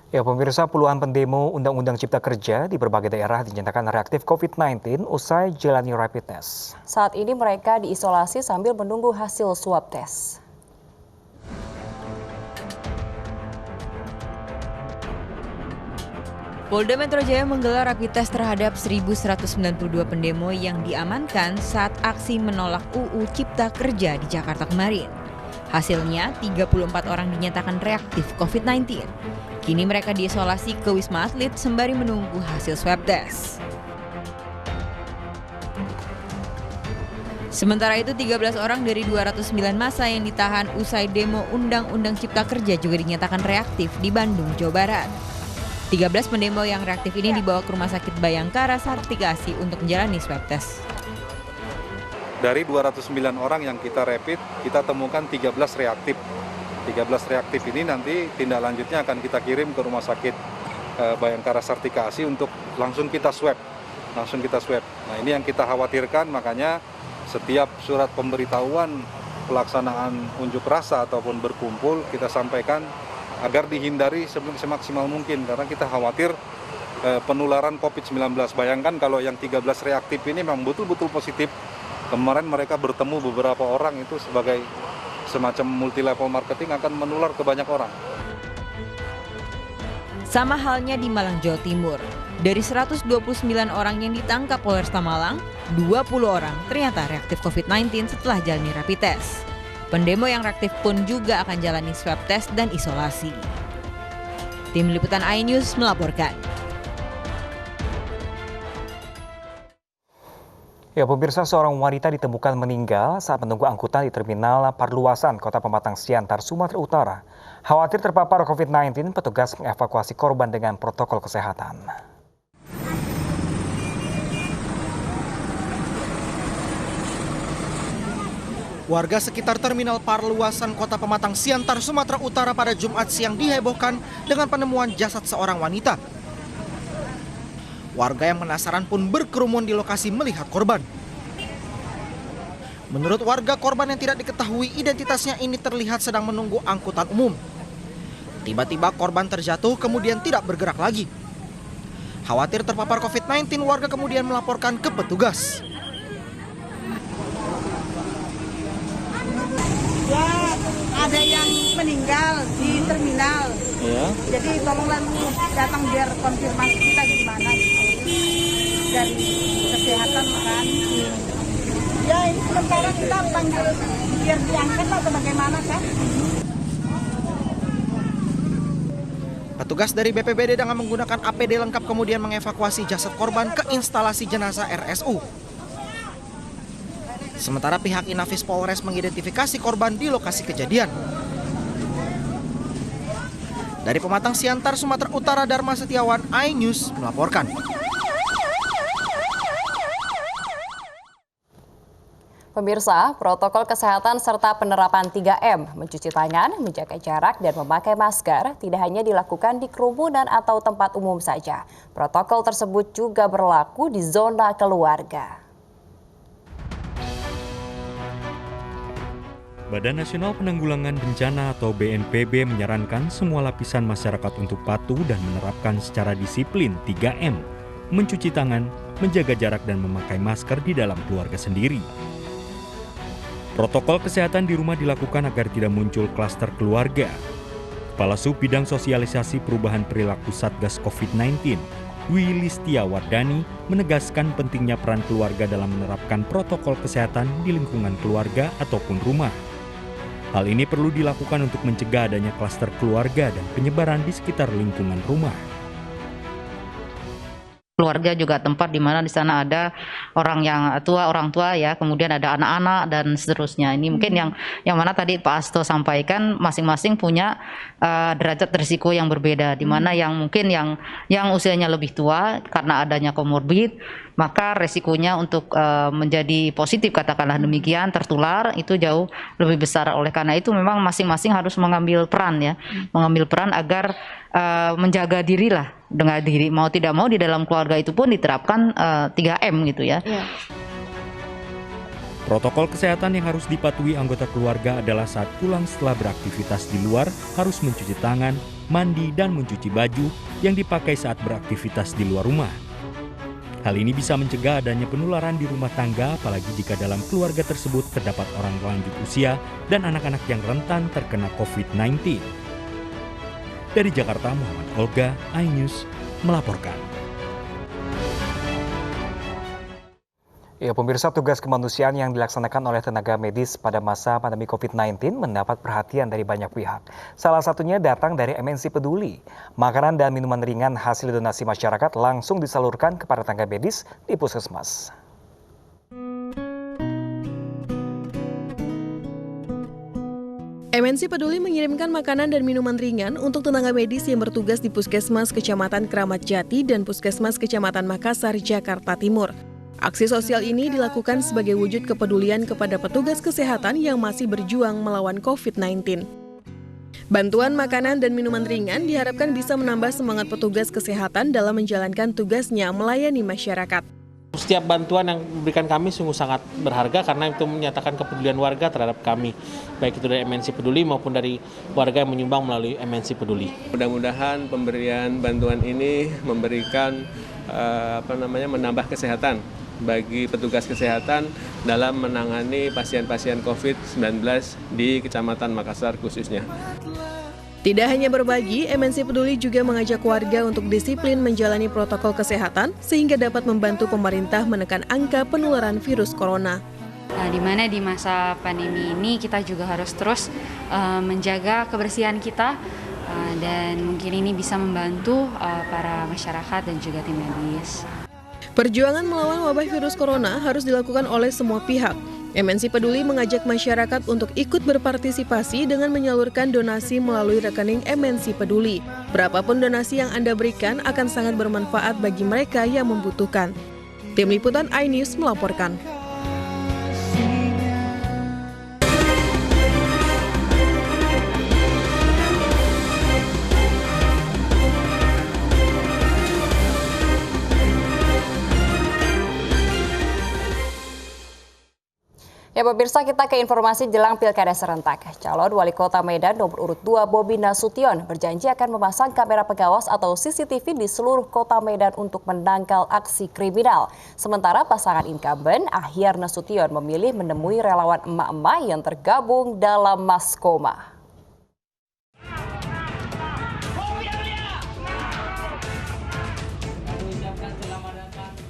Ya, pemirsa, puluhan pendemo Undang-Undang Cipta Kerja di berbagai daerah dinyatakan reaktif COVID-19 usai jalani rapid test. Saat ini mereka diisolasi sambil menunggu hasil swab tes. Polda Metro Jaya menggelar rapid test terhadap 1.192 pendemo yang diamankan saat aksi menolak UU Cipta Kerja di Jakarta kemarin. Hasilnya, 34 orang dinyatakan reaktif COVID-19. Kini mereka diisolasi ke Wisma Atlet sembari menunggu hasil swab test. Sementara itu, 13 orang dari 209 massa yang ditahan usai demo Undang-Undang Cipta Kerja juga dinyatakan reaktif di Bandung, Jawa Barat. 13 pendemo yang reaktif ini dibawa ke Rumah Sakit Bayangkara Sartikasi untuk menjalani swab test. Dari 209 orang yang kita rapid, kita temukan 13 reaktif. 13 reaktif ini nanti tindak lanjutnya akan kita kirim ke Rumah Sakit Bayangkara Sartikasi untuk langsung kita swab. Nah, ini yang kita khawatirkan, makanya setiap surat pemberitahuan pelaksanaan unjuk rasa ataupun berkumpul kita sampaikan agar dihindari semaksimal mungkin, karena kita khawatir penularan COVID-19. Bayangkan kalau yang 13 reaktif ini memang betul-betul positif. Kemarin mereka bertemu beberapa orang, itu sebagai semacam multi level marketing akan menular ke banyak orang. Sama halnya di Malang, Jawa Timur. Dari 129 orang yang ditangkap Polresta Malang, 20 orang ternyata reaktif COVID-19 setelah jalani rapid test. Pendemo yang reaktif pun juga akan jalani swab test dan isolasi. Tim Liputan iNews melaporkan. Ya, pemirsa, seorang wanita ditemukan meninggal saat menunggu angkutan di Terminal Parluasan, Kota Pematang Siantar, Sumatera Utara. Khawatir terpapar COVID-19, petugas mengevakuasi korban dengan protokol kesehatan. Warga sekitar Terminal Parluasan, Kota Pematang Siantar, Sumatera Utara pada Jumat siang dihebohkan dengan penemuan jasad seorang wanita. Warga yang penasaran pun berkerumun di lokasi melihat korban. Menurut warga, korban yang tidak diketahui identitasnya ini terlihat sedang menunggu angkutan umum. Tiba-tiba korban terjatuh kemudian tidak bergerak lagi. Khawatir terpapar COVID-19, warga kemudian melaporkan ke petugas. Ya, ada yang meninggal di terminal. Ya. Jadi tolonglah datang biar konfirmasi kita gimana gitu. Dari kesehatan kan. Ya, ini sementara kita panggil biar diangkat atau bagaimana kan? Petugas dari BPBD dengan menggunakan APD lengkap kemudian mengevakuasi jasad korban ke instalasi jenazah RSU. Sementara pihak Inafis Polres mengidentifikasi korban di lokasi kejadian. Dari Pematang Siantar, Sumatera Utara, Dharma Setiawan, iNews melaporkan. Pemirsa, protokol kesehatan serta penerapan 3M, mencuci tangan, menjaga jarak, dan memakai masker tidak hanya dilakukan di kerumunan atau tempat umum saja. Protokol tersebut juga berlaku di zona keluarga. Badan Nasional Penanggulangan Bencana atau BNPB menyarankan semua lapisan masyarakat untuk patuh dan menerapkan secara disiplin 3M, mencuci tangan, menjaga jarak, dan memakai masker di dalam keluarga sendiri. Protokol kesehatan di rumah dilakukan agar tidak muncul klaster keluarga. Kepala Sub Bidang Sosialisasi Perubahan Perilaku Satgas COVID-19, Dwi Listia Wardani, menegaskan pentingnya peran keluarga dalam menerapkan protokol kesehatan di lingkungan keluarga ataupun rumah. Hal ini perlu dilakukan untuk mencegah adanya klaster keluarga dan penyebaran di sekitar lingkungan rumah. Keluarga juga tempat di mana di sana ada orang tua ya, kemudian ada anak-anak dan seterusnya. Ini mungkin yang mana tadi Pak Asto sampaikan, masing-masing punya derajat risiko yang berbeda, di mana yang mungkin yang usianya lebih tua karena adanya komorbid, maka resikonya untuk menjadi positif, katakanlah demikian, tertular itu jauh lebih besar. Oleh karena itu memang masing-masing harus mengambil peran ya, mengambil peran agar menjaga diri lah dengan diri, mau tidak mau di dalam keluarga itu pun diterapkan 3M gitu ya. Protokol kesehatan yang harus dipatuhi anggota keluarga adalah saat pulang setelah beraktivitas di luar harus mencuci tangan, mandi, dan mencuci baju yang dipakai saat beraktivitas di luar rumah. Hal ini bisa mencegah adanya penularan di rumah tangga, apalagi jika dalam keluarga tersebut terdapat orang lanjut usia dan anak-anak yang rentan terkena COVID-19. Dari Jakarta, Muhammad Olga, iNews melaporkan. Ya, pemirsa, tugas kemanusiaan yang dilaksanakan oleh tenaga medis pada masa pandemi COVID-19 mendapat perhatian dari banyak pihak. Salah satunya datang dari MNC Peduli. Makanan dan minuman ringan hasil donasi masyarakat langsung disalurkan kepada tenaga medis di puskesmas. MNC Peduli mengirimkan makanan dan minuman ringan untuk tenaga medis yang bertugas di Puskesmas Kecamatan Kramat Jati dan Puskesmas Kecamatan Makassar, Jakarta Timur. Aksi sosial ini dilakukan sebagai wujud kepedulian kepada petugas kesehatan yang masih berjuang melawan COVID-19. Bantuan makanan dan minuman ringan diharapkan bisa menambah semangat petugas kesehatan dalam menjalankan tugasnya melayani masyarakat. Setiap bantuan yang diberikan kami sungguh sangat berharga karena itu menyatakan kepedulian warga terhadap kami, baik itu dari MNC Peduli maupun dari warga yang menyumbang melalui MNC Peduli. Mudah-mudahan pemberian bantuan ini memberikan menambah kesehatan bagi petugas kesehatan dalam menangani pasien-pasien COVID-19 di Kecamatan Makassar khususnya. Tidak hanya berbagi, MNC Peduli juga mengajak warga untuk disiplin menjalani protokol kesehatan sehingga dapat membantu pemerintah menekan angka penularan virus corona. Di mana di masa pandemi ini kita juga harus terus menjaga kebersihan kita dan mungkin ini bisa membantu para masyarakat dan juga tim medis. Perjuangan melawan wabah virus corona harus dilakukan oleh semua pihak. MNC Peduli mengajak masyarakat untuk ikut berpartisipasi dengan menyalurkan donasi melalui rekening MNC Peduli. Berapapun donasi yang Anda berikan akan sangat bermanfaat bagi mereka yang membutuhkan. Tim Liputan iNews melaporkan. Ya pemirsa, kita ke informasi jelang Pilkada serentak. Calon Wali Kota Medan nomor urut 2 Bobi Nasution berjanji akan memasang kamera pengawas atau CCTV di seluruh kota Medan untuk menangkal aksi kriminal. Sementara pasangan incumbent Ahyar Nasution memilih menemui relawan emak-emak yang tergabung dalam Maskoma.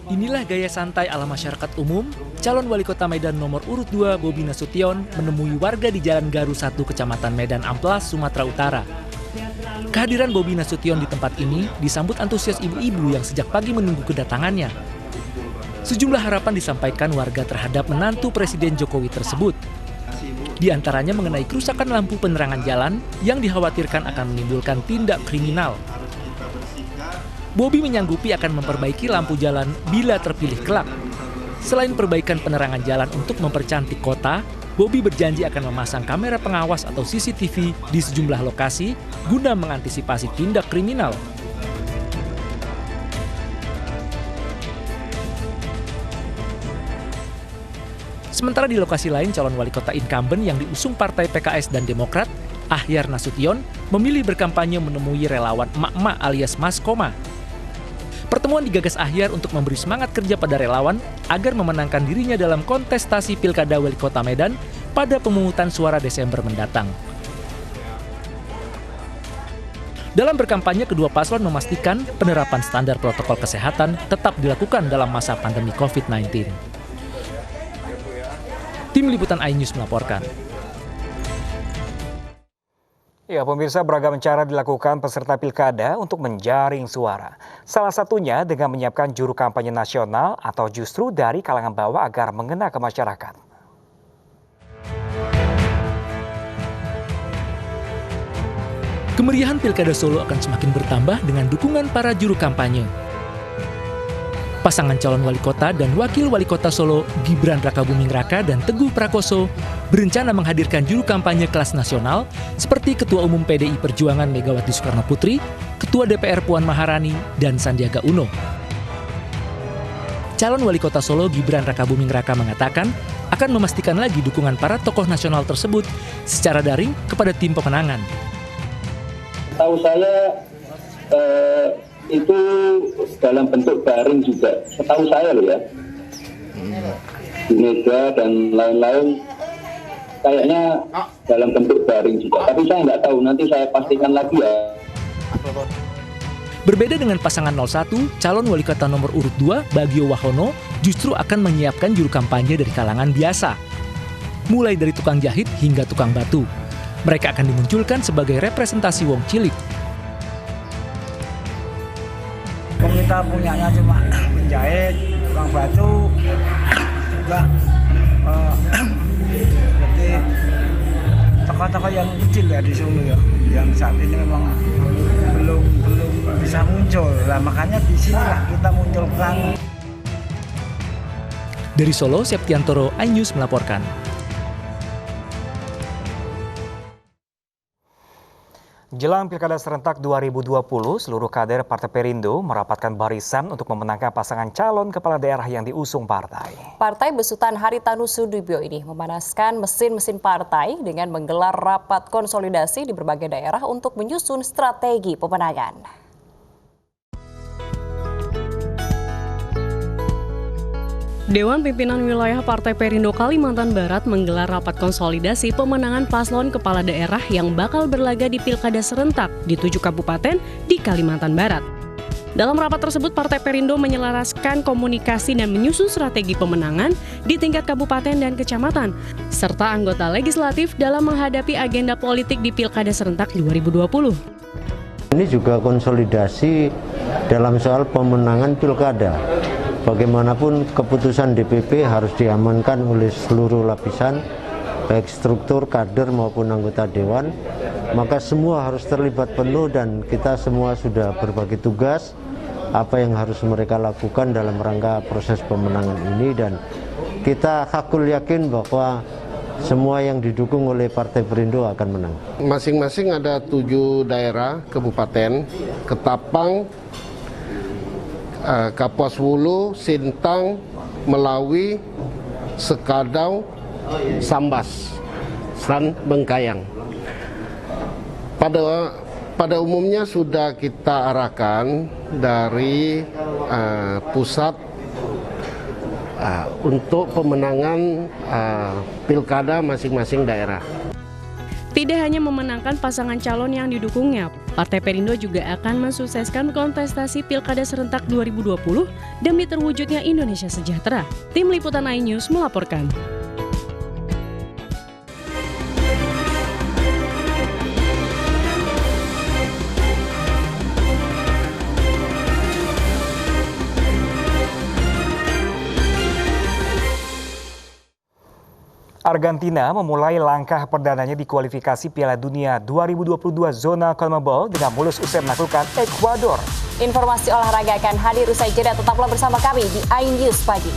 Inilah gaya santai ala masyarakat umum, calon wali kota Medan nomor urut 2 Bobi Nasution menemui warga di Jalan Garu 1 Kecamatan Medan Amplas, Sumatera Utara. Kehadiran Bobi Nasution di tempat ini disambut antusias ibu-ibu yang sejak pagi menunggu kedatangannya. Sejumlah harapan disampaikan warga terhadap menantu Presiden Jokowi tersebut. Di antaranya mengenai kerusakan lampu penerangan jalan yang dikhawatirkan akan menimbulkan tindak kriminal. Bobi menyanggupi akan memperbaiki lampu jalan bila terpilih kelak. Selain perbaikan penerangan jalan untuk mempercantik kota, Bobi berjanji akan memasang kamera pengawas atau CCTV di sejumlah lokasi guna mengantisipasi tindak kriminal. Sementara di lokasi lain, calon wali kota incumbent yang diusung partai PKS dan Demokrat, Ahyar Nasution, memilih berkampanye menemui relawan emak-emak alias Maskoma. Pertemuan digagas Ahyar untuk memberi semangat kerja pada relawan agar memenangkan dirinya dalam kontestasi Pilkada Wali Kota Medan pada pemungutan suara Desember mendatang. Dalam berkampanye, kedua paslon memastikan penerapan standar protokol kesehatan tetap dilakukan dalam masa pandemi COVID-19. Tim Liputan iNews melaporkan. Ya, pemirsa, beragam cara dilakukan peserta pilkada untuk menjaring suara. Salah satunya dengan menyiapkan juru kampanye nasional atau justru dari kalangan bawah agar mengena ke masyarakat. Kemeriahan Pilkada Solo akan semakin bertambah dengan dukungan para juru kampanye. Pasangan calon wali kota dan wakil wali kota Solo, Gibran Rakabuming Raka dan Teguh Prakoso, berencana menghadirkan juru kampanye kelas nasional seperti Ketua Umum PDI Perjuangan Megawati Soekarno Putri, Ketua DPR Puan Maharani, dan Sandiaga Uno. Calon wali kota Solo, Gibran Rakabuming Raka mengatakan akan memastikan lagi dukungan para tokoh nasional tersebut secara daring kepada tim pemenangan. Setahu saya itu dalam bentuk daring juga. Setahu saya loh ya. Mega dan lain-lain kayaknya dalam bentuk daring juga. Tapi saya nggak tahu, nanti saya pastikan lagi ya. Berbeda dengan pasangan 01, calon wali kota nomor urut 2, Bagio Wahono, justru akan menyiapkan juru kampanye dari kalangan biasa. Mulai dari tukang jahit hingga tukang batu. Mereka akan dimunculkan sebagai representasi wong cilik. Kita punyanya cuma penjahit, tukang batu, juga jadi tokoh-tokoh yang kecil ya di Solo ya, yang saat ini memang belum bisa muncul. Nah, makanya di sinilah kita munculkan. Dari Solo, Septiantoro, iNews melaporkan. Jelang Pilkada Serentak 2020, seluruh kader Partai Perindo merapatkan barisan untuk memenangkan pasangan calon kepala daerah yang diusung partai. Partai besutan Haritanu Sudibyo ini memanaskan mesin-mesin partai dengan menggelar rapat konsolidasi di berbagai daerah untuk menyusun strategi pemenangan. Dewan Pimpinan Wilayah Partai Perindo Kalimantan Barat menggelar rapat konsolidasi pemenangan paslon kepala daerah yang bakal berlaga di Pilkada Serentak di 7 kabupaten di Kalimantan Barat. Dalam rapat tersebut, Partai Perindo menyelaraskan komunikasi dan menyusun strategi pemenangan di tingkat kabupaten dan kecamatan, serta anggota legislatif dalam menghadapi agenda politik di Pilkada Serentak 2020. Ini juga konsolidasi dalam soal pemenangan pilkada. Bagaimanapun keputusan DPP harus diamankan oleh seluruh lapisan, baik struktur, kader maupun anggota dewan. Maka semua harus terlibat penuh dan kita semua sudah berbagi tugas apa yang harus mereka lakukan dalam rangka proses pemenangan ini. Dan kita hakul yakin bahwa semua yang didukung oleh Partai Perindo akan menang. Masing-masing ada 7 daerah kabupaten, Ketapang, Kapuas Hulu, Sintang, Melawi, Sekadau, Sambas, dan Bengkayang. Pada umumnya sudah kita arahkan dari pusat untuk pemenangan pilkada masing-masing daerah. Tidak hanya memenangkan pasangan calon yang didukungnya, Partai Perindo juga akan mensukseskan kontestasi Pilkada Serentak 2020 demi terwujudnya Indonesia sejahtera. Tim Liputan iNews melaporkan. Argentina memulai langkah perdananya di kualifikasi Piala Dunia 2022 zona CONMEBOL dengan mulus usai menaklukkan Ekuador. Informasi olahraga akan hadir usai jeda, tetaplah bersama kami di iNews Pagi.